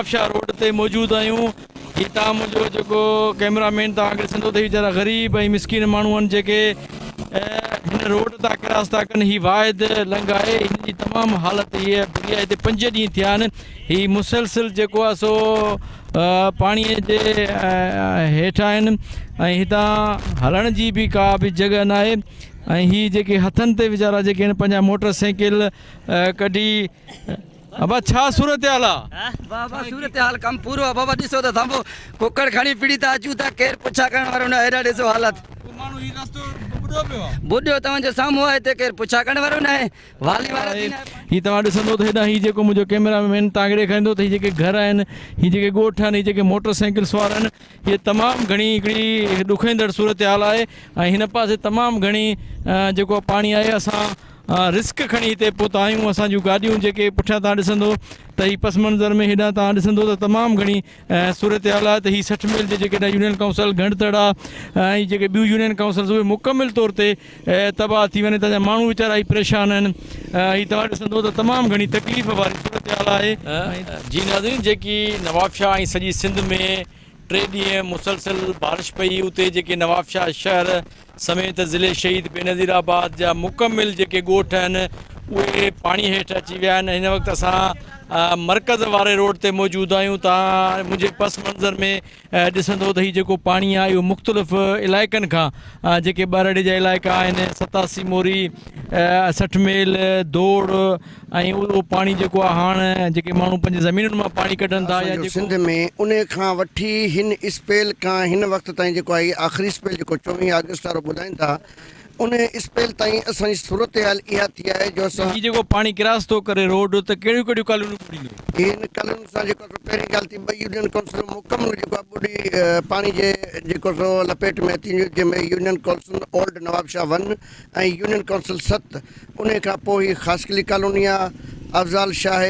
Nawabshah road ते मौजूद आहियूं। ही तव्हां मुंहिंजो जेको कैमरामैन तव्हांखे ॾिसंदो त ही वीचारा ग़रीब ऐं मिसकिन माण्हू आहिनि जेके हिन रोड तां क्रॉस था कनि। ही वाहिद लंघ आहे, हिन जी तमामु हालत हीअ बुरी आहे। हिते 5 ॾींहं थिया आहिनि। ही मुसलसिल जेको आहे सो पाणीअ जे हेठि आहिनि ऐं हितां हलण जी बि का बि जॻह न आहे। ऐं ही जेके हथनि ते वीचारा जेके आहिनि पंहिंजा मोटर साइकिल कढी। बाबा छा सूरत हाल आहे? बाबा सूरत हाल कम पूरो आहे बाबा। ॾिसो त थांबो कुकड़ खणी पिड़ी था अचूं था, केरु पुछा करण वारो न। हेॾा ॾिसो हालत बुॾियो तव्हांजे साम्हूं आहे, हिते केरु पुछा करण वारो न आहे। वाली वारा ही तव्हां ॾिसंदो त हेॾां ही जेको मुंहिंजो कैमरामैन तव्हांखे ॾेखारींदो त ही जेके घर आहिनि, ही जेके ॻोठ आहिनि, ही जेके मोटर साइकिल सवार आहिनि, हीअ तमामु घणी हिकिड़ी ॾुखंदड़ सूरत हाल आहे। ऐं हिन पासे तमामु घणी जेको पाणी आहे। असां रिस्क खणी हिते पहुता आहियूं। असां जूं गाॾियूं जेके पुठियां तव्हां ॾिसंदो त ही पस मंज़र में हेॾां तव्हां ॾिसंदो त तमामु घणी सूरत हाल आहे। त ही 60 मील जे जेके यूनियन काउंसिल घणतड़ आहे ऐं जेके ॿियूं यूनियन काउंसिल्स उहे मुकमिल तौर ते तबाह थी वञे। तव्हांजा माण्हू वीचारा ही परेशान आहिनि। ही तव्हां ॾिसंदो त तमामु घणी तकलीफ़ वारी सूरत हाल आहे। जी नाज़रीन, जेकी नवाबशाह ऐं सॼी सिंध में 3 ॾींहं मुसलसिल बारिश पई, उते जेके नवाबशाह शहर समेत ज़िले शहीद बेनज़ीराबाद जा मुकमिल जेके ॻोठ आहिनि उहे पाणी हेठि अची विया आहिनि। हिन वक़्तु असां मरकज़ वारे रोड ते मौजूदु आहियूं। तव्हां मुंहिंजे पस मंज़र में ॾिसंदो त ही जेको पाणी आहे इहो मुख़्तलिफ़ इलाइक़नि खां जेके ॿारड़े जा इलाइक़ा आहिनि, 87 मोरी, 60 मील, दौड़, ऐं उहो पाणी जेको आहे हाणे जेके माण्हू पंहिंजी ज़मीनुनि मां पाणी कढनि था या सिंध में उन खां वठी हिन स्पेल खां हिन वक़्त ताईं जेको आहे आख़िरी स्पेल जेको 24 अगस्त वारो ॿुधाइनि था, उन स्पेल ताईं असांजी सूरत हाल इहा थी आहे जो असां ही जेको पाणी क्रॉस थो करे रोड, त कहिड़ियूं कहिड़ियूं कॉलोनियूं ॿुॾींदियूं? हिन कॉलोनी सां जेको पहिरीं ॻाल्हि थी 2 यूनियन काउंसिल मुकमिल जेको आहे ॿुॾी पाणी जे जेको सो लपेट में थी, जंहिंमें यूनियन काउंसिल ओल्ड नवाबशाह 1 ऐं यूनियन काउंसिल 7। उन खां पोइ ही ख़ासकली कॉलोनी आहे, अफ़ज़ाल शाह,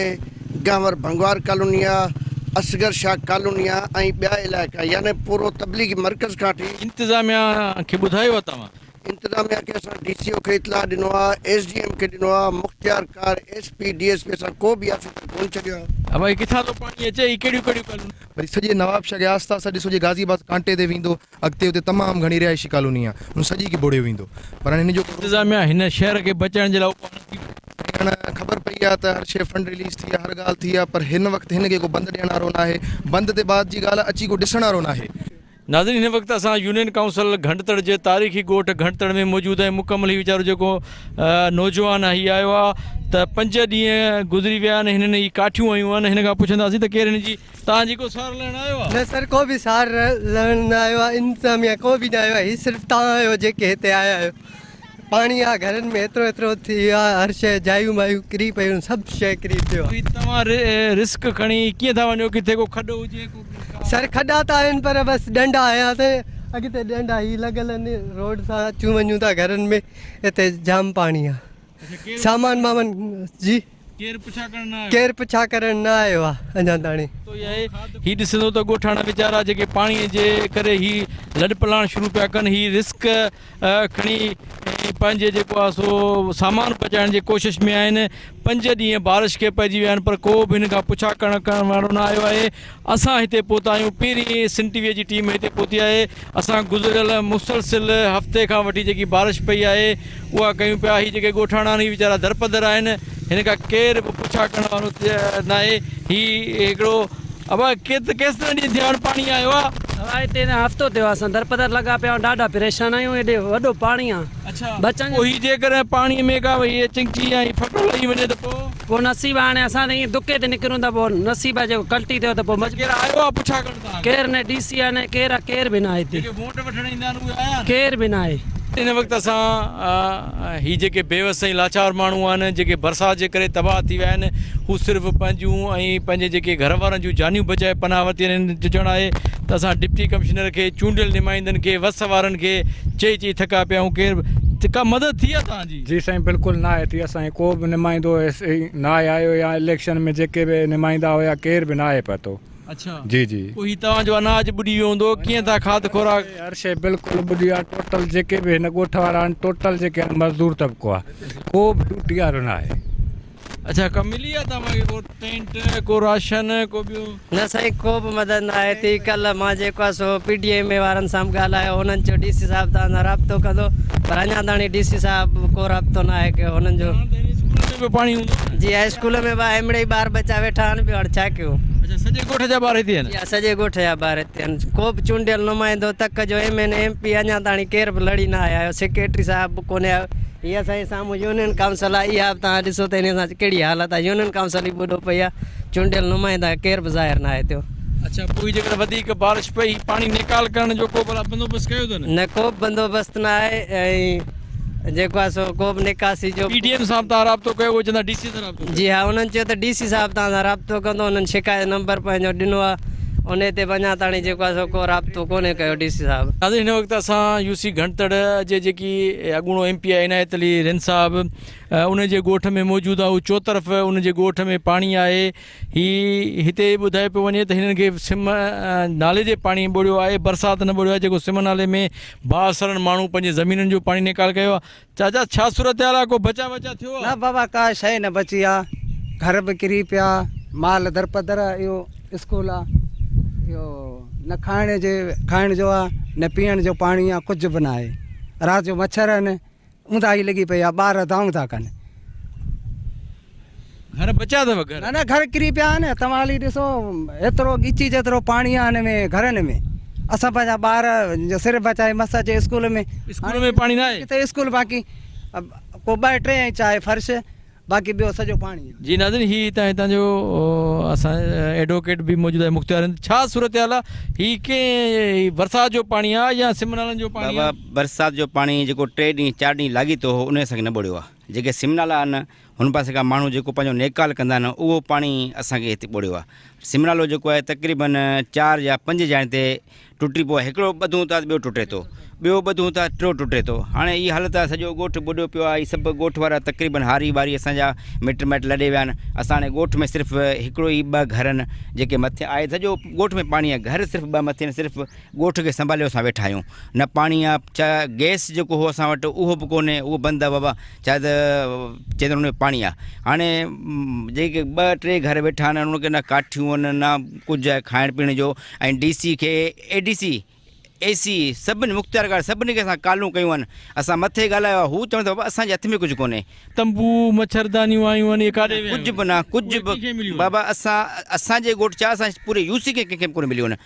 गांवर भंगवार कॉलोनी आहे, असगर शाह कॉलोनी आहे ऐं ॿिया इलाइक़ा, यानी पूरो तबलीगी मर्कज़ खां वठी इंतिज़ामिया खे ॿुधायो तव्हां? इंतिज़ामिया खे असां DCO खे इतलाह ॾिनो आहे, SDM खे ॾिनो आहे, मुख़्तियार कार SP DSP असां को बि ऑफिसर कोन छॾियो आहे। भाई किथां थो पाणी अचे? ही कहिड़ियूं कहिड़ियूं कॉलोनियूं? वरी सॼे नवाबशाह जे आसपास ॾिसो जे गाज़ीबाद कांटे ते वेंदो, अॻिते हुते तमामु घणी रिहाइशी कॉलोनी आहे, हुन सॼी खे बुॾियो वेंदो। पर हिन जो इंतिज़ामिया हिन शहर खे बचाइण जे लाइ हाणे ख़बर पई आहे त हर शइ फंड रिलीज़ थी आहे, हर ॻाल्हि थी आहे, पर हिन वक़्तु हिन खे को बंदि ॾियण वारो न आहे। बंदि ते बाद जी ॻाल्हि अची को ॾिसण वारो न आहे। नाज़रीन, हिन वक़्तु असां यूनियन काउंसिल घणतड़ जे तारीख़ी ॻोठ घणतड़ में मौजूदु आहे। मुकमिल ही वीचारो जेको नौजवान आहे ही आयो आहे त 5 ॾींहं गुज़री विया आहिनि। हिननि ही काठियूं आयूं आहिनि। हिन खां पुछंदासीं त केरु हिन जी तव्हांजी को सार लहण आयो आहे? न सर, को बि सार लहण न आयो आहे। इंतिज़ामिया को बि न आयो आहे। ही सिर्फ़ु तव्हां आहियो जेके हिते आया आहियो। पाणी आहे घरनि में एतिरो थी आहे, हर शइ जायूं वायूं किरी पियूं, सभु शइ किरी पियो आहे। तव्हां रिस्क खणी कीअं था वञो? किथे को खॾो हुजे? सर खॾा त आहिनि पर बसि डंडा आयासीं, अॻिते डंडा ही लॻल आहिनि, रोड सां अचूं वञूं था घरनि में, हिते जाम पाणी आहे। सामान वामान जी केरु पुछा करण न आयो आहे अञा ताणी। ही ॾिसंदो त ॻोठाणा वीचारा जेके पाणीअ जे करे ही लॾ पलाण शुरू पिया कनि, ही रिस्क खणी पंहिंजे जेको आहे सो सामान बचाइण जी कोशिशि में आहिनि। 5 ॾींहं बारिश खे पइजी विया आहिनि पर को बि हिन खां पुछा करण वारो न आयो आहे। असां हिते पहुता आहियूं, पहिरीं सिंध TV जी टीम हिते पहुती आहे। असां गुज़िरियल मुसलसिल हफ़्ते खां वठी जेकी बारिश पई आहे उहा कयूं पिया। ही जेके ॻोठाणा आहिनि वीचारा दरपदर आहिनि, हिन खां केरु बि पुछा करण वारो न आहे। ही हिकिड़ो अब केतिरे ॾींहं थिया पाणी आयो आहे? हिते हफ़्तो थियो आहे, असां दरपदर लॻा पिया आहियूं, ॾाढा परेशान आहियूं। हेॾे वॾो पाणी आहे। अच्छा, बचनि पोइ जेकर पाणीअ में का भई चिंची ऐं फटो लही वञे त पोइ नसीब हाणे असां त ईअं दुके ते निकिरूं त पोइ नसीब जेको कल्टी थियो त पोइ केरु आयो आहे पुछा करण? केरु न DC आहे, न केरु बि न आहे हिते। वोट वठण ईंदा आहिनि उहे आया? केरु बि न आहे। हिन वक़्तु असां ही जेके बेवस ऐं लाचार माण्हू आहिनि जेके बरसाति जे करे तबाह थी विया आहिनि, हू सिर्फ़ु पंहिंजूं ऐं पंहिंजे जेके घर वारनि जूं जानियूं बचाए पनाह वरिती आहिनि। चवणु आहे त असां डिप्टी कमिश्नर खे, चूंडियल नुमाइंदनि खे, वस वारनि खे चई थका पिया आहियूं। केरु का मदद थी आहे तव्हांजी? जी साईं, बिल्कुलु न आहे थी। असांखे को बि नुमाइंदो न आयो, या इलेक्शन में जेके बि नुमाइंदा हुया केरु बि न आहे पतो। अच्छा जी जी। पोइ तव्हांजो अनाज ॿुॾी वियो हूंदो, कीअं था खाद खुराक? हर शइ बिल्कुलु ॿुॾी आहे। टोटल जेके बि हिन ॻोठ वारा आहिनि, टोटल जेके मज़दूर तबिको आहे, को बि ड्यूटी वारो न आहे। अच्छा कब मिली आहे तव्हांखे को टेंट को राशन को ॿियो? न साईं को बि मदद न आहे थी। कल्ह मां जेको आहे सो PDM वारनि सां बि ॻाल्हायो, हुननि चयो DC साहिब तव्हां सां राब्तो कंदो, पर अञा ताणी DC साहिब को राब्तो न आहे की हुननि जो। स्कूल में पाणी हूंदो? जी आहे, स्कूल में एमड़े ॿार बच्चा वेठा आहिनि पियो, हाणे छा कयूं। अच्छा सॼे ॻोठ जा ॿार हिते आहिनि? या सॼे ॻोठ जा ॿार हिते आहिनि। को बि चूंडियल नुमाइंदो तक जो MN MP अञा ताणी केर बि लड़ी न आया, सेक्रेटरी साहिब बि कोन्हे आयो। हीअ असांजे साम्हूं यूनियन काउंसिल आहे, इहा बि तव्हां ॾिसो त हिन सां कहिड़ी हालत आहे। यूनियन काउंसिल ई ॿुॾो पई आहे, चूंडियल नुमाइंदा केर बि ज़ाहिर न आहे थियो। अच्छा पोइ जेकर वधीक बारिश पई पाणी निकाल करण जो को भला बंदोबस्तु कयो अथनि? न को बि बंदोबस्तु न आहे, ऐं जेको आहे सो को बि निकासी जो। PDM साहिब तां राब्तो कयो, उहो चवंदा DC सां राब्तो? जी हा, उन्हनि चयो त DC साहिब तव्हां सां राब्तो कंदो, उन्हनि शिकायत नंबर पंहिंजो ॾिनो आहे, उन ते अञा ताणी जेको आहे सो को राब्तो कोन्हे कयो DC साहिब। नाज़रीन हिन वक़्तु असां UC घणतड़ जे जेकी अॻूणो MP आहे इनायत अली रिन साहिब उन जे ॻोठ में मौजूदु आहे। चोतरफ़ उन जे ॻोठ में पाणी आहे। हिते ॿुधाए पियो वञे त हिननि खे सिम नाले जे पाणी ॿोड़ियो आहे, बरसाति न ॿोड़ियो आहे, जेको सिम नाले में बासरनि माण्हू पंहिंजे ज़मीननि जो पाणी निकाल कयो आहे। चाचा छा सूरत हाल आहे, को बचा थियो आहे? न बाबा का शइ न बची आहे, घर बि किरी पिया, माल दरपदर, इहो स्कूल आहे, इहो न खाइण जो आहे, न पीअण जो पाणी आहे, कुझु बि न आहे। राति जो मच्छर आहिनि, ऊंदाही लॻी पई आहे, ॿार दाऊं था कनि। घर बचा अथव? न घर किरी पिया आहिनि। तव्हां हली ॾिसो, एतिरो ॻीची जेतिरो पाणी आहे हिन में घरनि में। असां पंहिंजा ॿार जो सिर बचाए मस अचे स्कूल में पाणी न आहे किथे स्कूल, बाक़ी को 2-3 इंच आहे फर्श, बाक़ी ॿियो सॼो पाणी। जी नाज़रीन ही हितां जो असां एडवोकेट बि मौजूदु आहे मुख़्तियार। छा सूरत हाल आहे? ही के बरसाति जो पाणी आहे या सिमनालनि जो पाणी आहे? बरसाति जो पाणी जेको 3 ॾींहं 4 ॾींहं लाॻी थो हो, उन असांखे न ॿोड़ियो आहे। जेके सिमनाला आहिनि हुन पासे खां माण्हू जेको पंहिंजो नेकाल कंदा आहिनि, उहो पाणी असांखे हिते ॿोड़ियो आहे। सिमनालो जेको आहे तक़रीबन 4 या 5 जाइ ते टुटी पियो आहे। हिकिड़ो ॿधूं था ॿियो टुटे थो, ॿियो ॿधूं था टियों टुटे थो। हाणे इहा हालत आहे, सॼो ॻोठु ॿुॾो पियो आहे। हीअ सभु ॻोठ वारा तक़रीबन हारी वारी असांजा मिट लॾे विया आहिनि। असां हाणे ॻोठ में सिर्फ़ु हिकिड़ो ई 2 घर आहिनि जेके मथे आहे। सॼो ॻोठ में पाणी आहे, घर सिर्फ़ु 2 मथे आहिनि। सिर्फ़ु ॻोठ खे संभालियो असां वेठा आहियूं। न पाणी आहे, छा गैस जेको हो असां वटि उहो बि कोन्हे, उहो बंदि आहे बाबा, छा त चवंदा हुन में पाणी आहे। हाणे जेके 2-3 घर वेठा आहिनि, उनखे न काठियूं आहिनि, न कुझु आहे खाइण पीअण जो। ऐं DC खे ADC AC सभिनी मुख़्तियार सभिनी खे असां कॉलूं कयूं आहिनि। असां मथे ॻाल्हायो आहे, हू चवंदा बाबा असांजे हथ में कुझु कोन्हे। तंबू मच्छरदानियूं आयूं आहिनि, कुझु बि न, कुझु बि बाबा। असांजे ॻोठ छा, असां पूरे UC खे कंहिंखे बि कोन्हे मिलियो।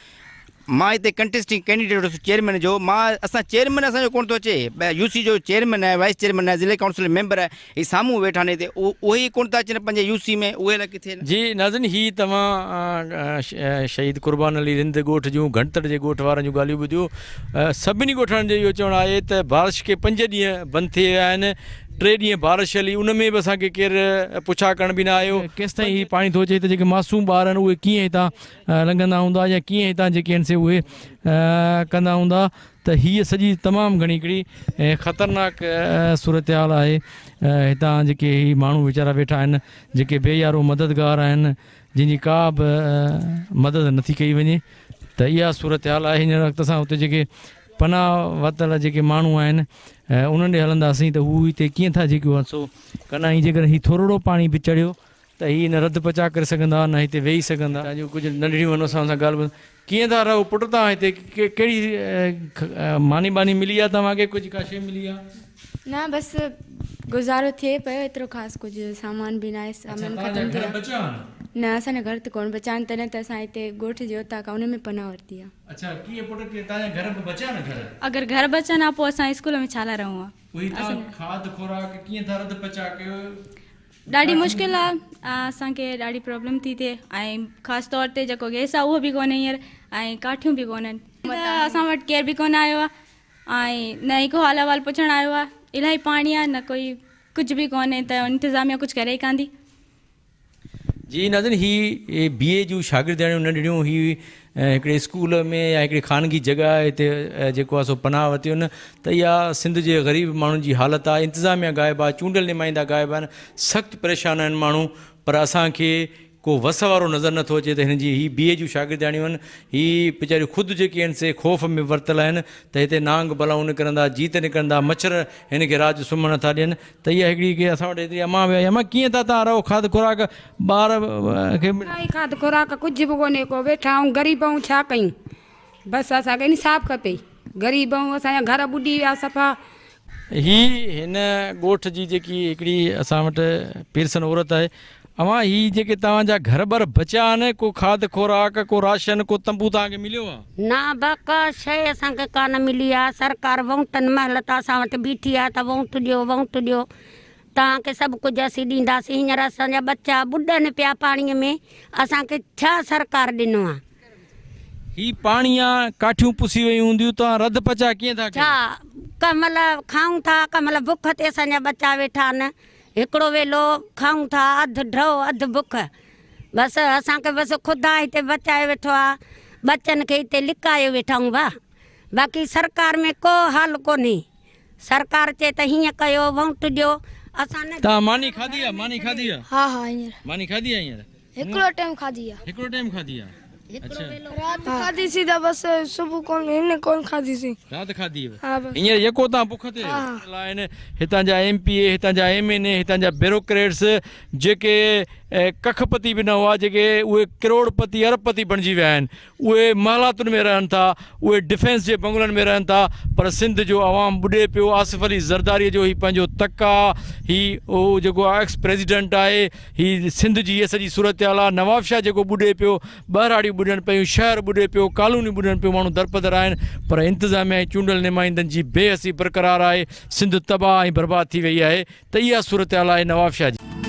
मां हिते कंटेस्टिंग कैंडिडेट हुउसि चेयरमैन जो। असां चेयरमैन असांजो कोन थो अचे। UC जो चेयरमैन आहे, वाइस चेयरमैन आहे, ज़िले काउंसिल मेंबर आहे, ही साम्हूं वेठा आहिनि हिते, उहे ई कोन था अचनि पंहिंजे UC में, उहे अलाए किथे। जी नाज़रीन ही तव्हां शहीद कुर्बान अली रिंद ॻोठ जूं घणतड़ जे ॻोठ वारनि जूं ॻाल्हियूं ॿुधियूं। सभिनी ॻोठनि जो इहो चवणु आहे त बारिश खे 5 ॾींहं बंदि थी विया आहिनि। 3 ॾींहं बारिश हली, उन में बि असांखे केरु पुछा करण बि न आयो केसि ताईं ही पाणी थो अचे। त जेके मासूम ॿार आहिनि उहे कीअं हितां लंघंदा हूंदा या कीअं हितां जेके आहिनि से उहे कंदा हूंदा। त हीअ सॼी तमामु घणी हिकिड़ी ख़तरनाक सूरत हाल आहे। हितां जेके ही माण्हू वीचारा वेठा आहिनि, जेके बेयारो मददगार आहिनि, जंहिंजी का बि मदद नथी कई वञे, त इहा सूरत हाल आहे। हींअर वक़्तु असां हुते जेके पनाह वरितल जेके माण्हू आहिनि उन्हनि ॾे हलंदासीं त हू हिते कीअं था जेको आहे सो कंदा। जेकर हीउ थोरो पाणी बि चढ़ियो त हीअ न रद पचा करे सघंदा, न हिते वेही सघंदा। तव्हांजो कुझु नंढड़ियूं वञो असां सां ॻाल्हि कीअं था रहो पुटु? तव्हां हिते कहिड़ी मानी बानी मिली आहे तव्हांखे? कुझु का शइ मिली आहे? न बसि गुज़ारो थिए पियो, एतिरो ख़ासि कुझु सामान बि न आहे। सामान ख़तमु थी वियो। न असांजा घर त कोन बचा आहिनि, तॾहिं त असां हिते ॻोठ जे उतां खां उन में पनाह वरिती आहे। अच्छा कीअं पुटु की तव्हांजा घर बि बचा न? घर अगरि घर बचनि आहे पोइ असां स्कूल में छा लाइ रहूं आहे? खाद खुराक कीअं था रद पचा कयो? ॾाढी मुश्किल आहे, असांखे ॾाढी प्रॉब्लम थी थिए। ऐं ख़ासि तौर ते जेको गैस आहे उहो बि कोन्हे हींअर, ऐं काठियूं बि कोन्हनि। असां वटि केर बि कोन आयो आहे, ऐं न ई को हाल अहिवाल पुछणु आयो आहे। इलाही पाणी आहे, न कोई कुझु बि कोन्हे, त इंतिज़ामिया कुझु करे ई कान थी। जी नाज़रीन ही BA जूं शागिर्दियाणियूं नंढड़ियूं ही हिकिड़े स्कूल में या हिकिड़ी ख़ानगी जॻह हिते जेको आहे सो पनाह वरितियूं आहिनि। त इहा सिंध जे ग़रीब माण्हुनि जी हालत आहे। इंतिज़ामिया ग़ाइबु आहे, चूंडियल नुमाइंदा ग़ाइबु आहिनि, सख़्तु परेशान आहिनि माण्हू। पर असांखे को वस वारो नज़र नथो अचे त हिन जी ही BA जूं शागिर्दियाणियूं आहिनि, ही वीचारियूं ख़ुदि जेके आहिनि से ख़ौफ़ में वरितल आहिनि त हिते नांग बलाऊं निकिरंदा, जीत निकिरंदा, मच्छर हिन खे राति सुम्हणु नथा ॾियनि। त इहा हिकिड़ी की असां वटि हेतिरी अमां विया अमां कीअं था तव्हां रहो, खाद खुराक ॿार खे खाद खुराक कुझु बि कोन्हे, को वेठा आहियूं ग़रीब आहियूं, छा कयूं, बसि असांखे इंसाफ़ खपे, ग़रीब आहियूं, असांजा घर ॿुॾी विया सफ़ा। ही हिन ॻोठ जी जेकी हिकिड़ी असां वटि पीरसन औरत आहे, अवां ही जेके तव्हांजा घर बर बचिया आहिनि, को खाद खुराक, को राशन, को तंबू तव्हांखे मिलियो आहे? ना बाका शइ असांखे कान मिली आहे। सरकार वोटनि महिल त असां वटि बीठी आहे त वोट ॾियो, वोट ॾियो, तव्हांखे सभु कुझु असीं ॾींदासीं। हींअर असांजा बच्चा ॿुॾनि पिया पाणीअ में, असांखे छा सरकार ॾिनो आहे? ही पाणी आहे, काठियूं पुसी वयूं हूंदियूं, तव्हां रध पचा कीअं था छा कंहिं महिल खाऊं था, कंहिं महिल बुख ते असांजा बच्चा वेठा आहिनि, हिकिड़ो वेलो खाऊं था, अधु ड्रो अधु बुख, बसि असांखे बसि ख़ुदा हिते बचाए वेठो आहे, बच्चनि खे हिते लिकाए वेठा आहियूं भाउ। बाक़ी सरकार में को हाल कोन्हे, सरकार चए त हीअं कयो, वोट ॾियो, असां न। तव्हां मानी खाधी आहे? मानी खाधी आहे? हा हा हींअर मानी खाधी आहे? हींअर हिकिड़ो टाइम खाधी आहे। हिकिड़ो टाइम खाधी आहे? रात खाधी सी त बस सुबह कोन हिन कोन खाधी सी, रात खाधी हाँ बस। हींअर यको तव्हां बुख ते आहिनि? हितां जा MPA, हितां जा MNA, हितां जा ब्यूरोक्रेट्स जेके कखपति बि न हुआ, जेके उहे करोड़पति अरबपति बणिजी विया आहिनि, उहे महलातुनि में रहनि था, उहे डिफेंस जे बंगलनि में रहनि था, पर सिंध जो आवाम ॿुॾे पियो। आसिफ अली ज़रदारीअ जो ही पंहिंजो तक आहे, ही उहो जेको एक्स प्रेसिडेंट आहे, ही सिंध जी इहा सॼी सूरत हाल आहे। नवाब शाह जेको ॿुॾे पियो, ॿाहिराड़ियूं ॿुॾनि पियूं, शहर ॿुॾे पियो, कॉलोनियूं ॿुॾनि पियूं, माण्हू दरपदर आहिनि, पर इंतिज़ामिया ऐं चूंडियल नुमाइंदनि जी बेहसी बरक़रार आहे। सिंध तबाह ऐं बर्बाद थी वई आहे। त इहा सूरत हाल आहे नवाब शाह जी।